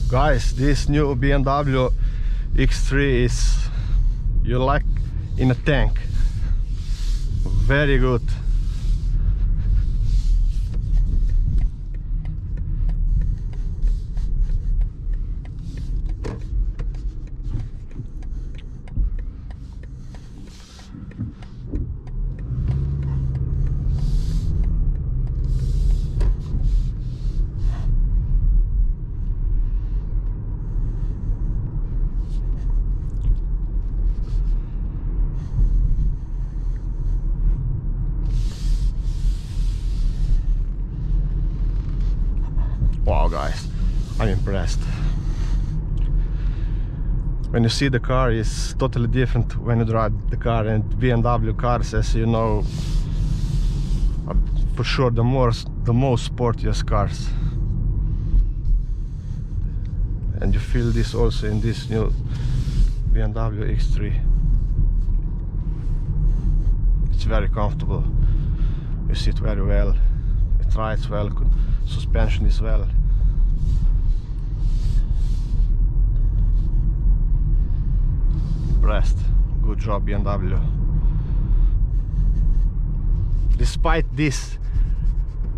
Guys, this new BMW X3 is, you like in a tank. Very good. Wow guys, I'm impressed. When you see the car, it's totally different when you drive the car, and BMW cars, as you know, are for sure the most sportiest cars. And you feel this also in this new BMW X3. It's very comfortable, you sit very well, it rides well, suspension is well. Impressed. Good job, BMW. Despite this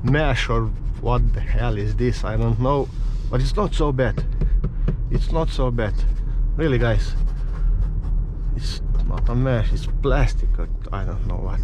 mesh, or what the hell is this, I don't know, but it's not so bad. It's not so bad, really guys. It's not a mesh, it's plastic, or I don't know what.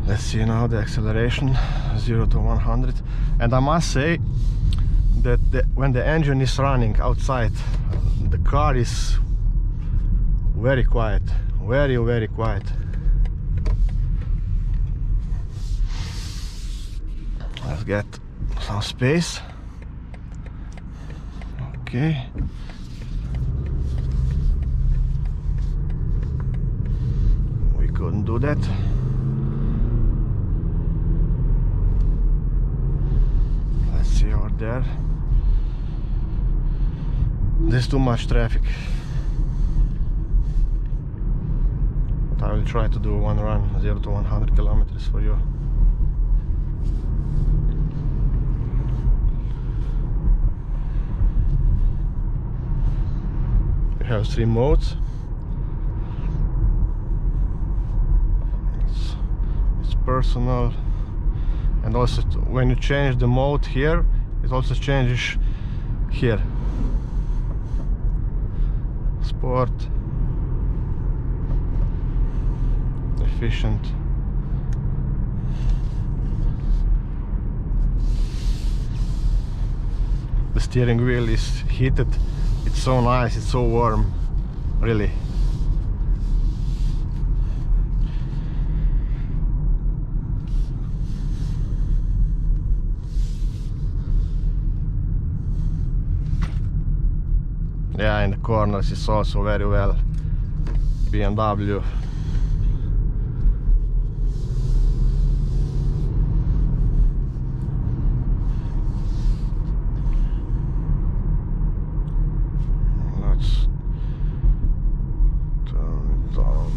Let's see now the acceleration, 0 to 100, and I must say that when the engine is running outside, the car is very quiet, very quiet. Let's get some space. Okay. We couldn't do that. Over there, there's too much traffic, but I will try to do one run, 0 to 100 kilometers for you. We have 3 modes. It's personal, and also when you change the mode here, it also changes here. Sport, efficient. The steering wheel is heated. It's so nice, it's so warm, really. Yeah, in the corners it's also very well BMW. Let's turn it on.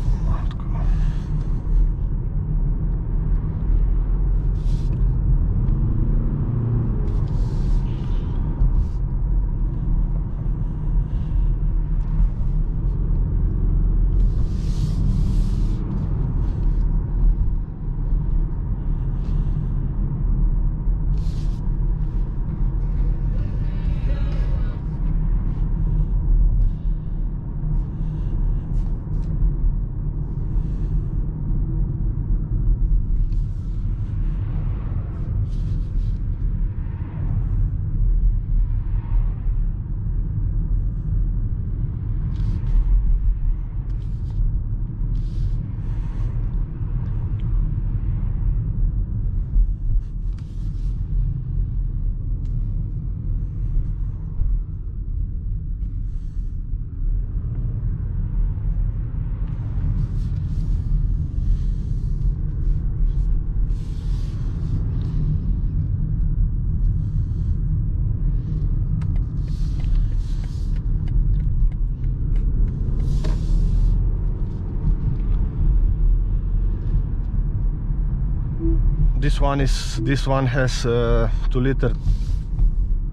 This one has a 2-liter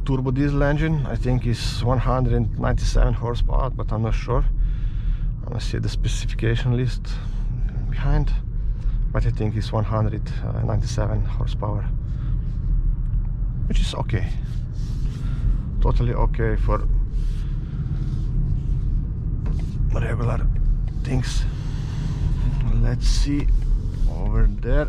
turbo diesel engine. I think it's 197 horsepower, but I'm not sure. I'm gonna see the specification list behind, but I think it's 197 horsepower, which is okay, totally okay for regular things. Let's see over there.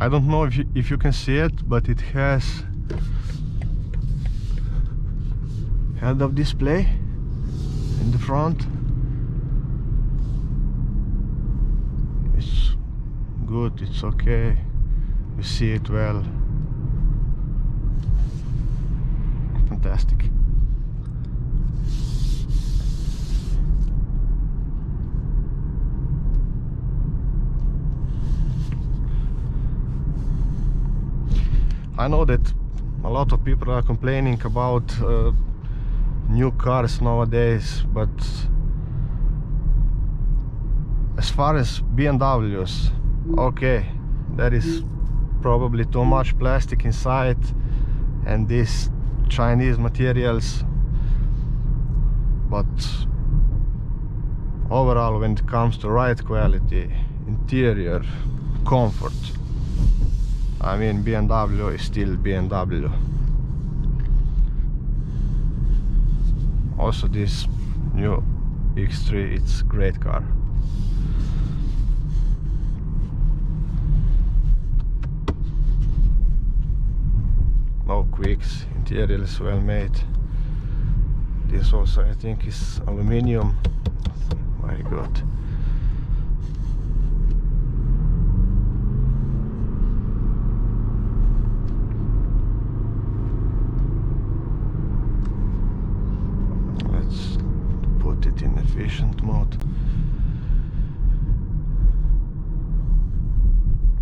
I don't know if you can see it, but it has head-up display in the front. It's good, it's okay, you see it well. Fantastic. I know that a lot of people are complaining about new cars nowadays, but as far as BMWs, okay, there is probably too much plastic inside and these Chinese materials, but overall, when it comes to ride quality, interior, comfort, I mean, BMW is still BMW. Also, this new X3, it's a great car. No quicks, interior is well made. This also, I think, is aluminium. Very good. In efficient mode.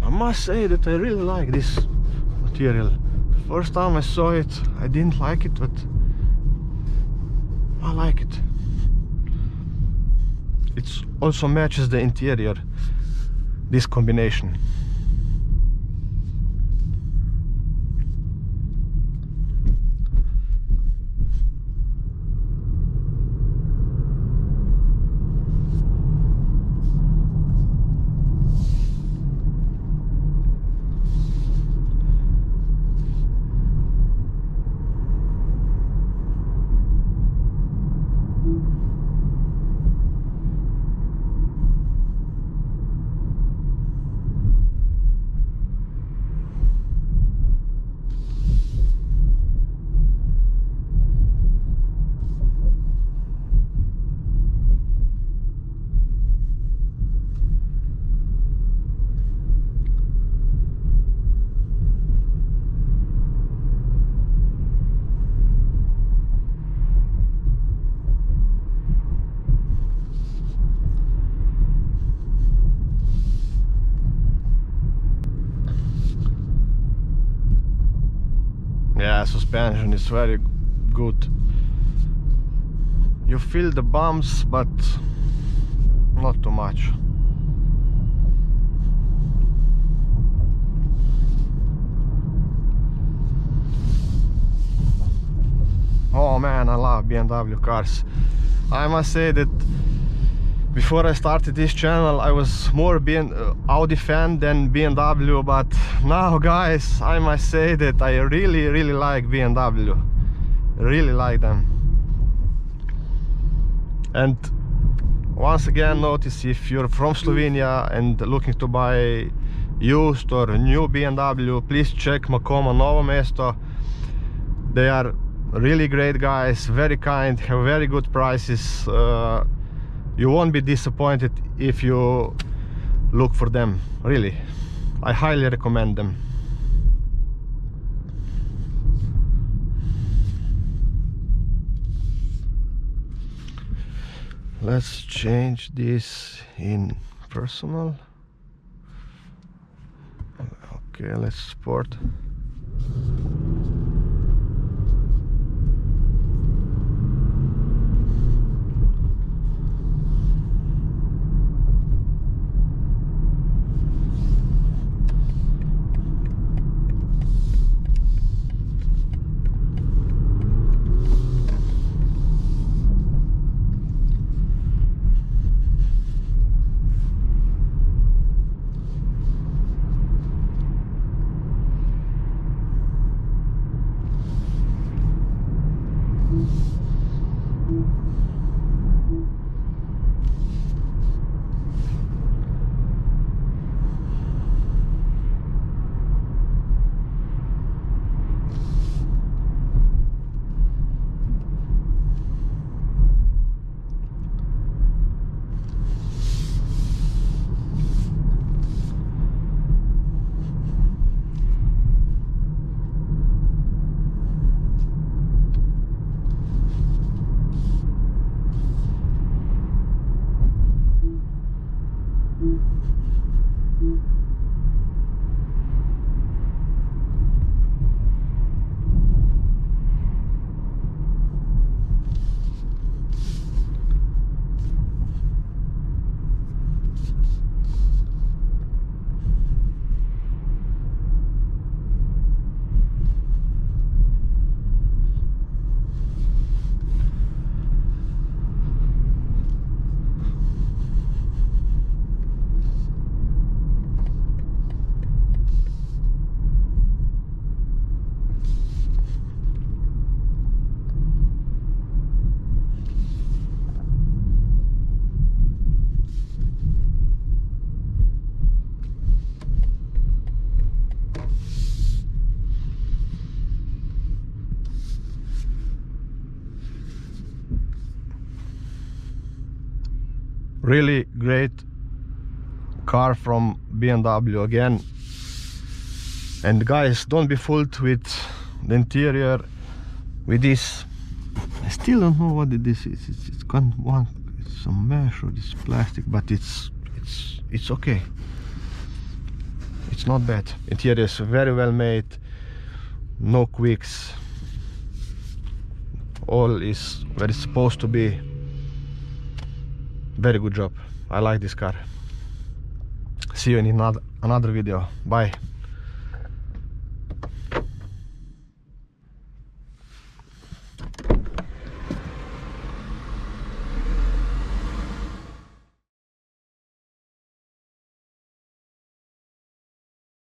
I must say that I really like this material. First time I saw it, I didn't like it, but I like it. It also matches the interior, this combination. Yeah, suspension is very good. You feel the bumps, but not too much. Oh man, I love BMW cars. I must say that before I started this channel I was more Audi fan than BMW, but now guys, I must say that I really like BMW. Really like them. And once again notice, if you're from Slovenia and looking to buy used or new BMW, please check Makoma Novo Mesto. They are really great guys, very kind, have very good prices. You won't be disappointed if you look for them. Really, I highly recommend them. Let's change this in personal. Okay, let's sport. Really great car from BMW again. And guys, don't be fooled with the interior, with this. I still don't know what this is. It's some mesh or this plastic, but it's okay. It's not bad. Interior is very well made, no quicks. All is where it's supposed to be. Very good job. I like this car. See you in another video. Bye.